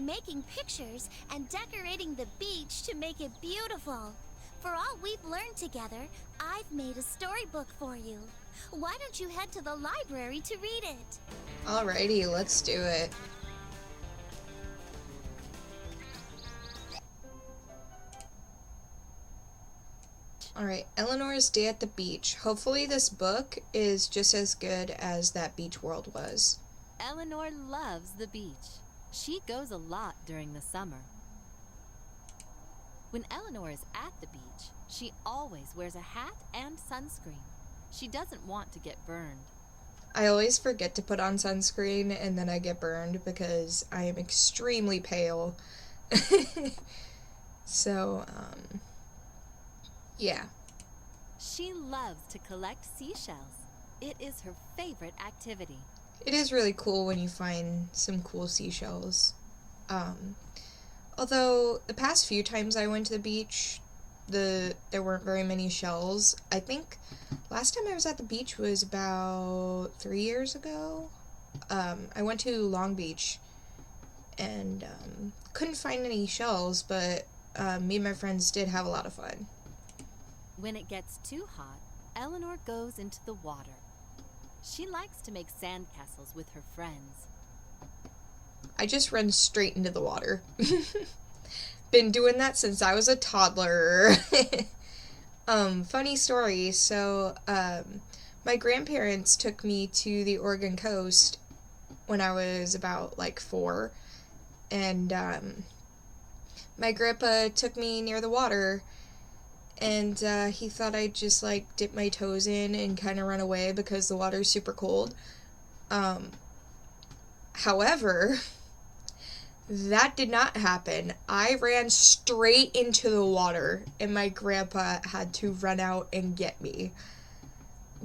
making pictures and decorating the beach to make it beautiful. For all we've learned together, I've made a storybook for you. Why don't you head to the library to read it? Alrighty, let's do it. Alright, Eleanor's Day at the Beach. Hopefully this book is just as good as that beach world was. Eleanor loves the beach. She goes a lot during the summer. When Eleanor is at the beach, she always wears a hat and sunscreen. She doesn't want to get burned. I always forget to put on sunscreen and then I get burned because I am extremely pale. So, yeah. She loves to collect seashells. It is her favorite activity. It is really cool when you find some cool seashells. Although the past few times I went to the beach, there weren't very many shells. I think last time I was at the beach was about 3 years ago. I went to Long Beach and couldn't find any shells, but me and my friends did have a lot of fun. When it gets too hot, Eleanor goes into the water. She likes to make sandcastles with her friends. I just run straight into the water. Been doing that since I was a toddler. Funny story. So, my grandparents took me to the Oregon coast when I was about, 4. And, my grandpa took me near the water. And, he thought I'd just, dip my toes in and kind of run away because the water's super cold. However, that did not happen. I ran straight into the water, and my grandpa had to run out and get me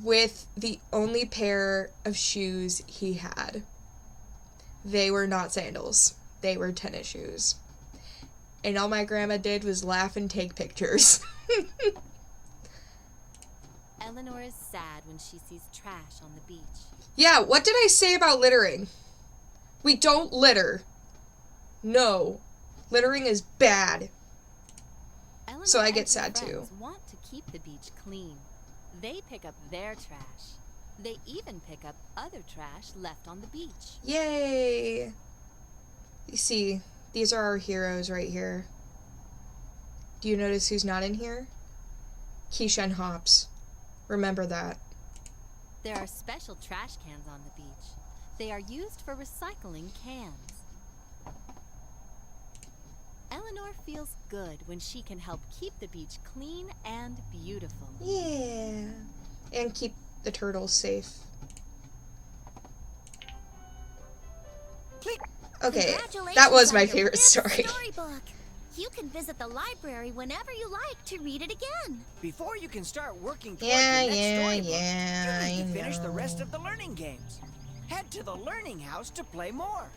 with the only pair of shoes he had. They were not sandals. They were tennis shoes. And all my grandma did was laugh and take pictures. Eleanor is sad when she sees trash on the beach. Yeah, what did I say about littering? We don't litter. No. Littering is bad. Eleanor So I and get her sad too. friends want to keep the beach clean. They pick up their trash. They even pick up other trash left on the beach. Yay! You see, these are our heroes right here. Do you notice who's not in here? Keisha and Hops. Remember that. There are special trash cans on the beach. They are used for recycling cans. Eleanor feels good when she can help keep the beach clean and beautiful. Yeah. And keep the turtles safe. Okay, that was my favorite story. Storybook. You can visit the library whenever you like to read it again. Before you can start working towards Yeah, the next storybook, yeah, you need to I finish the know. rest of the learning games. Head to the learning house to play more.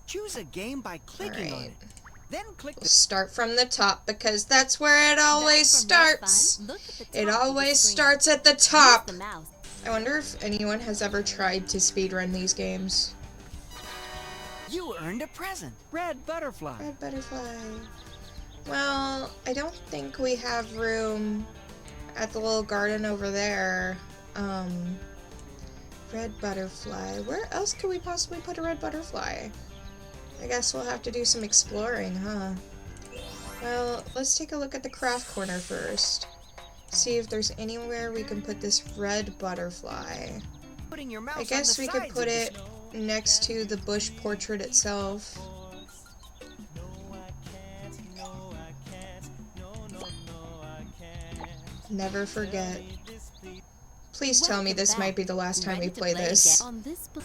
Choose a game by clicking on Alright. it. Then click the Start from the top because that's where it always Back for more starts. fun, look at the It top of the always screen. starts at the Use top. the mouse. I wonder if anyone has ever tried to speedrun these games. You earned a present. Red butterfly. Red butterfly. Well, I don't think we have room at the little garden over there. Red butterfly. Where else could we possibly put a red butterfly? I guess we'll have to do some exploring, huh? Well, let's take a look at the craft corner first. See if there's anywhere we can put this red butterfly. Putting your mouse I guess on we the could sides put of the it next to the bush portrait itself. Never forget. Please tell me Welcome this back. might be the last time we Ready to play this. again? On this book.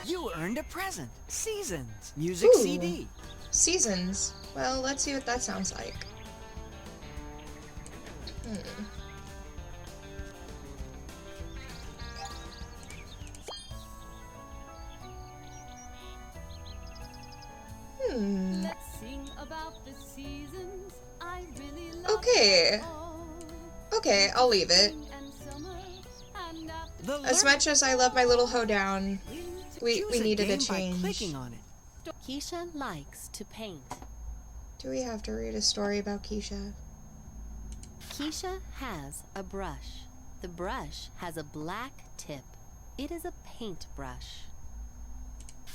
You earned a present. Seasons. Music Ooh. CD. Seasons. Well, let's see what that sounds like. Let's sing about the seasons. I really love Okay. fall. Okay, I'll leave it. And summer, and after As much as I love my little hoedown, we Choose needed a game by change. clicking on it. Keisha likes to paint. Do we have to read a story about Keisha? Keisha has a brush. The brush has a black tip. It is a paintbrush.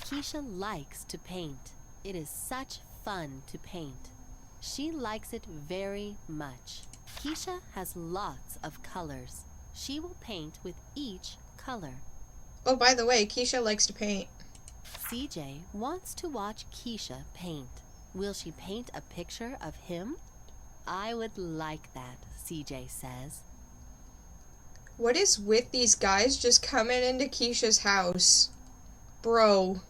Keisha likes to paint. It is such fun to paint. She likes it very much. Keisha has lots of colors. She will paint with each color. Oh, by the way, Keisha likes to paint. CJ wants to watch Keisha paint. Will she paint a picture of him? I would like that, CJ says. What is with these guys just coming into Keisha's house? Bro.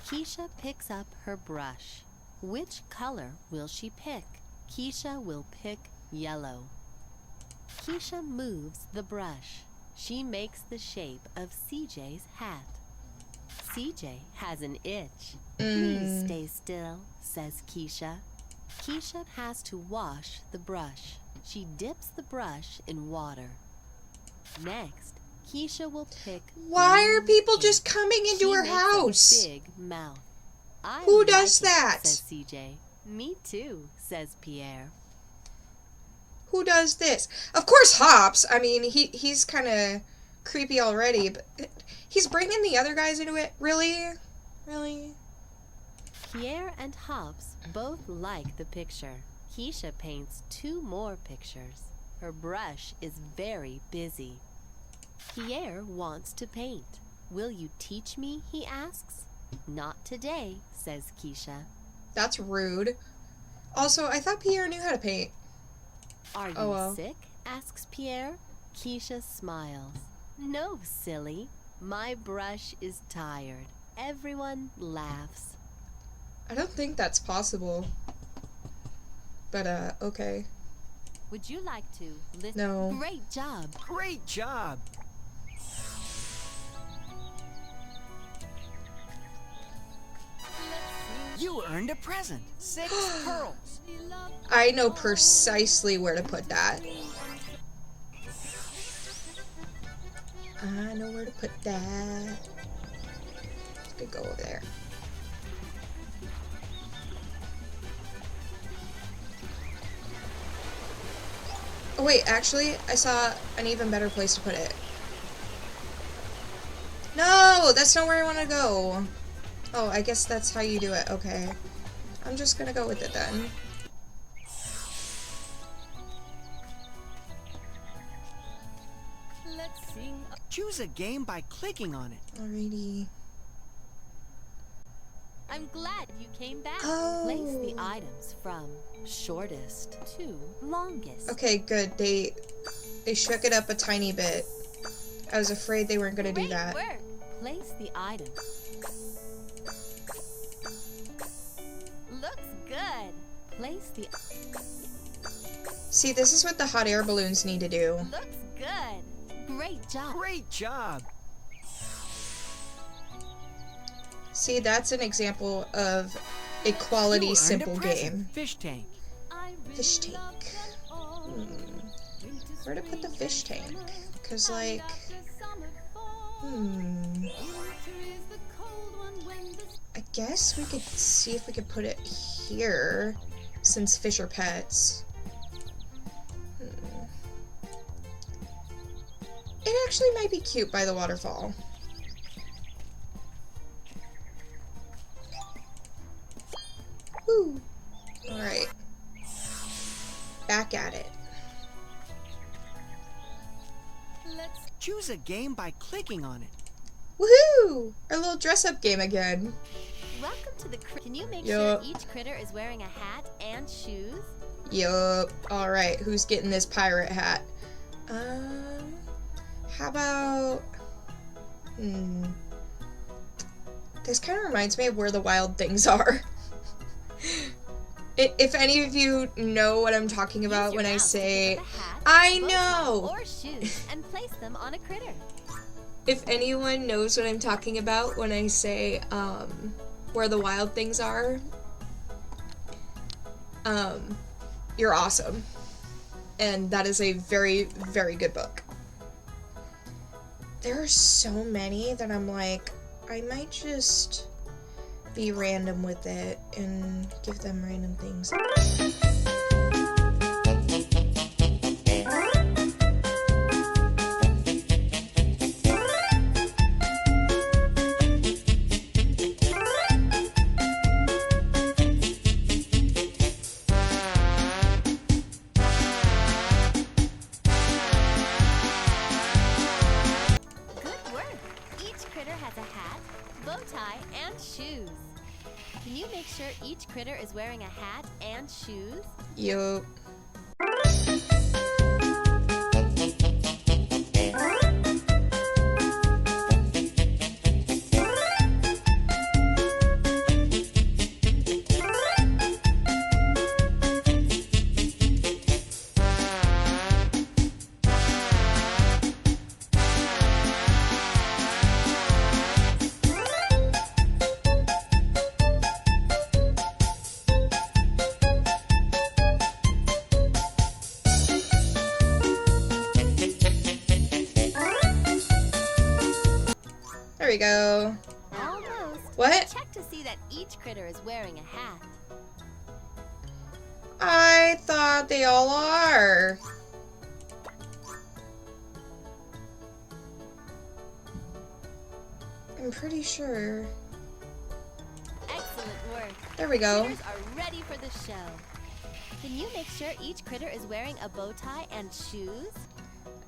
Keisha picks up her brush. Which color will she pick? Keisha will pick yellow. Keisha moves the brush. She makes the shape of CJ's hat. CJ has an itch. Please stay still, says Keisha. Keisha has to wash the brush. She dips the brush in water. Next, Keisha will pick. Why are green people ink. just coming into She her makes a house? big mouth. I Who like does it, that? says CJ. Me too, says Pierre. Who does this? Of course, Hops. I mean, he's kind of creepy already, but he's bringing the other guys into it. Really? Really? Pierre and Hops both like the picture. Keisha paints 2 more pictures. Her brush is very busy. Pierre wants to paint. Will you teach me? He asks. Not today, says Keisha. That's rude. Also, I thought Pierre knew how to paint. Are you Oh, well. sick? Asks Pierre. Keisha smiles. No, silly. My brush is tired. Everyone laughs. I don't think that's possible. But, okay. Would you like to listen? No. Great job. Great job. You earned a present. 6 pearls. I know precisely where to put that. I know where to put that. Could go over there. Oh wait, actually, I saw an even better place to put it. No, that's not where I want to go. Oh, I guess that's how you do it. Okay. I'm just gonna go with it then. Let's sing. Choose a game by clicking on it. Alrighty. I'm glad you came back. Oh. Place the items from shortest to longest. Okay, good. They shook it up a tiny bit. I was afraid they weren't gonna do Great that. work. Place the items. Looks good. Place the. See, this is what the hot air balloons need to do. Looks good. Great job. Great job. See, that's an example of a You quality, earned simple a present. game. Fish tank. Fish tank. Where to put the fish tank? Because, like... I guess we could see if we could put it here, since fish are pets. It actually might be cute by the waterfall. Woo! Alright. Back at it. Let's. Choose a game by clicking on it. Woohoo! Our little dress-up game again. Welcome to the. Can you make Yup. sure each critter is wearing a hat and shoes? Yup. Alright, who's getting this pirate hat? How about... This kind of reminds me of Where the Wild Things Are. If any of you know what I'm talking about Use your when I mouse to say, pick up a hat, I bow know! tie, or shoes and place them on a critter. If anyone knows what I'm talking about when I say, Where the Wild Things Are, you're awesome. And that is a very, very good book. there are so many that I'm like, I might just be random with it and give them random things. Can you make sure each critter is wearing a hat and shoes? Yup. There we go. Almost. What? Check to see that each critter is wearing a hat. I thought they all are. I'm pretty sure. Excellent work. There we go. Critters are ready for the show. Can you make sure each critter is wearing a bow tie and shoes?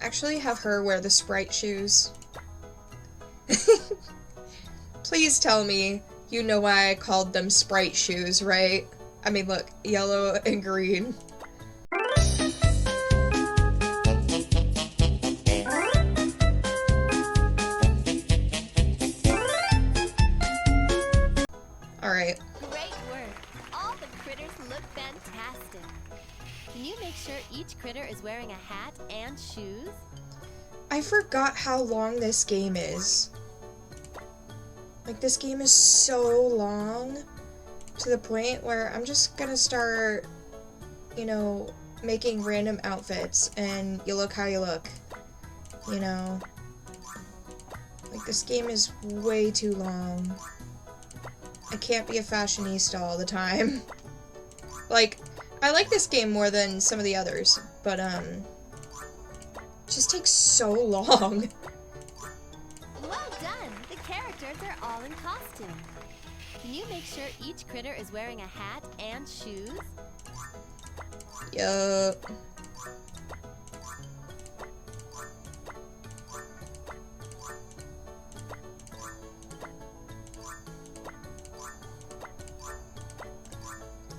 Actually, have her wear the Sprite shoes. Please tell me you know why I called them Sprite shoes, right? I mean, look, yellow and green. Alright. Great work. All the critters look fantastic. Can you make sure each critter is wearing a hat and shoes? I forgot how long this game is. Like, this game is so long to the point where I'm just gonna start, you know, making random outfits and you look how you look. You know? Like, this game is way too long. I can't be a fashionista all the time. Like, I like this game more than some of the others, but, it just takes so long. Well done! The characters are all in costume. Can you make sure each critter is wearing a hat and shoes? Yup.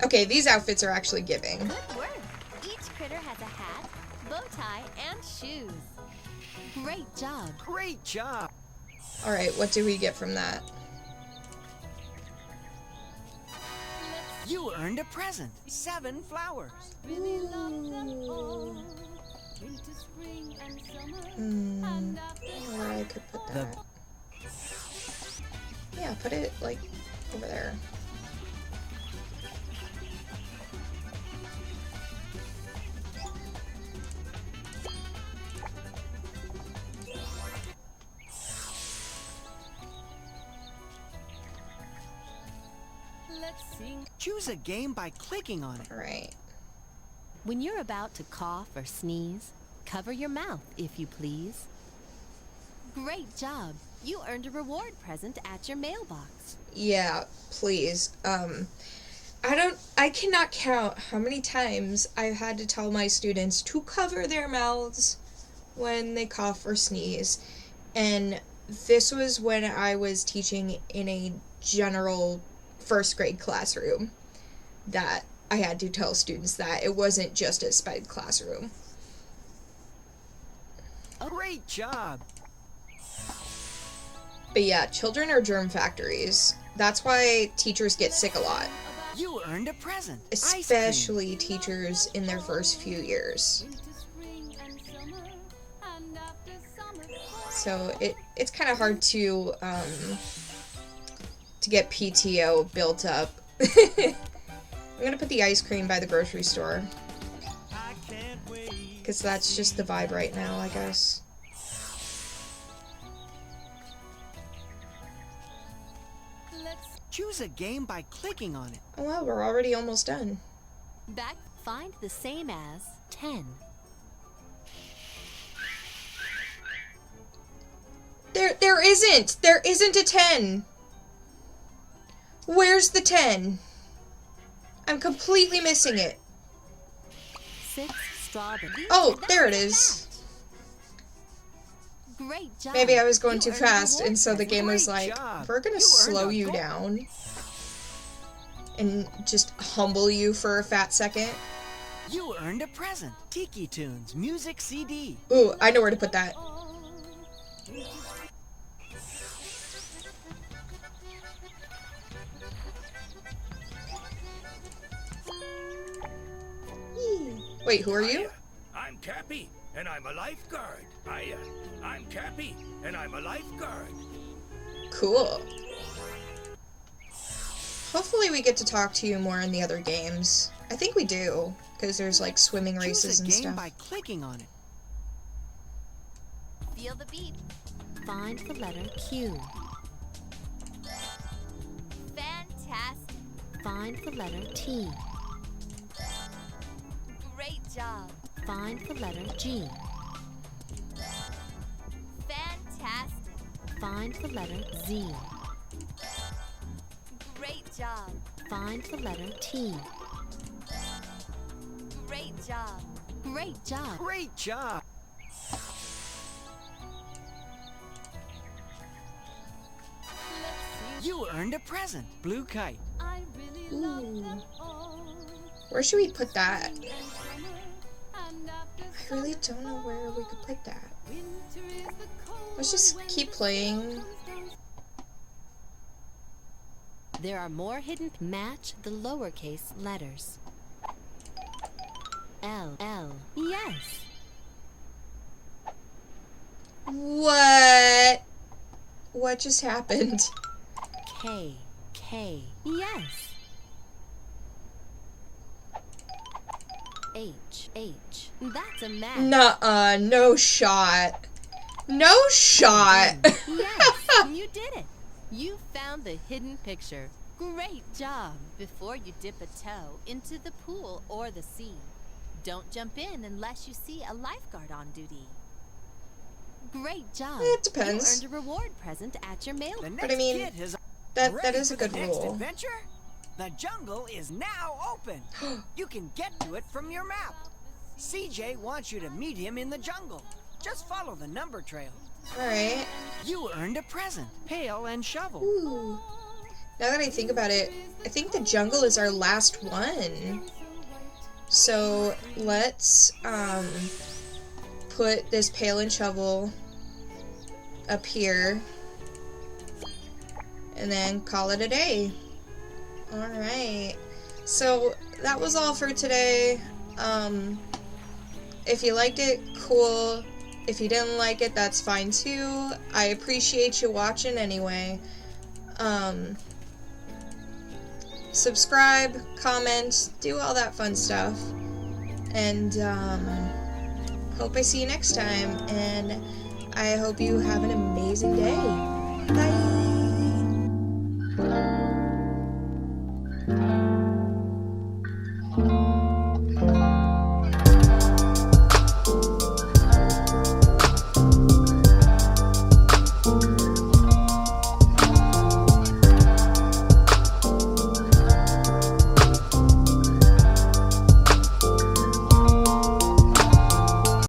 Okay, these outfits are actually giving. Good work! Each critter has a hat, bow tie, and shoes. Great job! Great job. Alright, what do we get from that? You earned a present. 7 flowers. Where I could put that. Yeah, put it, like, over there. Choose a game by clicking on it. Alright. When you're about to cough or sneeze, cover your mouth, if you please. Great job! You earned a reward present at your mailbox. Yeah, please. I cannot count how many times I've had to tell my students to cover their mouths when they cough or sneeze. And this was when I was teaching in a general first grade classroom that I had to tell students that. It wasn't just a sped classroom. Great job. But yeah, children are germ factories. That's why teachers get sick a lot. You earned a present. Ice cream. Especially teachers in their first few years. So it's kind of hard to get PTO built up. I'm gonna put the ice cream by the grocery store. Because that's just the vibe right now, I guess. Choose a game by clicking on it. Oh well, we're already almost done. Back, find the same as 10. There isn't! There isn't a 10! Where's the 10? I'm completely missing it. 6 strawberries. Oh, there it is. Great job. Maybe I was going You too earned a fast, reward and so the present. game was Great like, job. we're gonna You earned slow a you gold- down. And just humble you for a fat second. You earned a present. Tiki Tunes Music CD. Ooh, I know where to put that. Yee. Wait, who are you? Hiya, I'm Cappy, and I'm a lifeguard. I'm Cappy, and I'm a lifeguard. Cool. Hopefully we get to talk to you more in the other games. I think we do, because there's like swimming races Choose a and game stuff. by clicking on it. Feel the beat. Find the letter Q. Fantastic. Find the letter T. Great job. Find the letter G. Fantastic. Find the letter Z. Great job. Find the letter T. Great job. Great job. Great job. You earned a present. Blue kite. Ooh. Where should we put that? I really don't know where we could put that. Let's just keep playing. There are more hidden. Match the lowercase letters. L. Yes. What? What just happened? K. Yes. H. That's a match. Nuh-uh, no shot. No shot. Yes, you did it. You found the hidden picture. Great job. Before you dip a toe into the pool or the sea, don't jump in unless you see a lifeguard on duty. Great job. It depends. You earned a reward present at your mail. The But I next mean, kid has that ready is a for good the next rule. adventure? The jungle is now open. You can get to it from your map. CJ wants you to meet him in the jungle. Just follow the number trail. Alright. You earned a present. Pail and shovel. Ooh. Now that I think about it, I think the jungle is our last one. So let's put this pail and shovel up here and then call it a day. Alright. So that was all for today. If you liked it, cool. If you didn't like it, that's fine too. I appreciate you watching anyway. Subscribe, comment, do all that fun stuff. And hope I see you next time. And I hope you have an amazing day. Bye.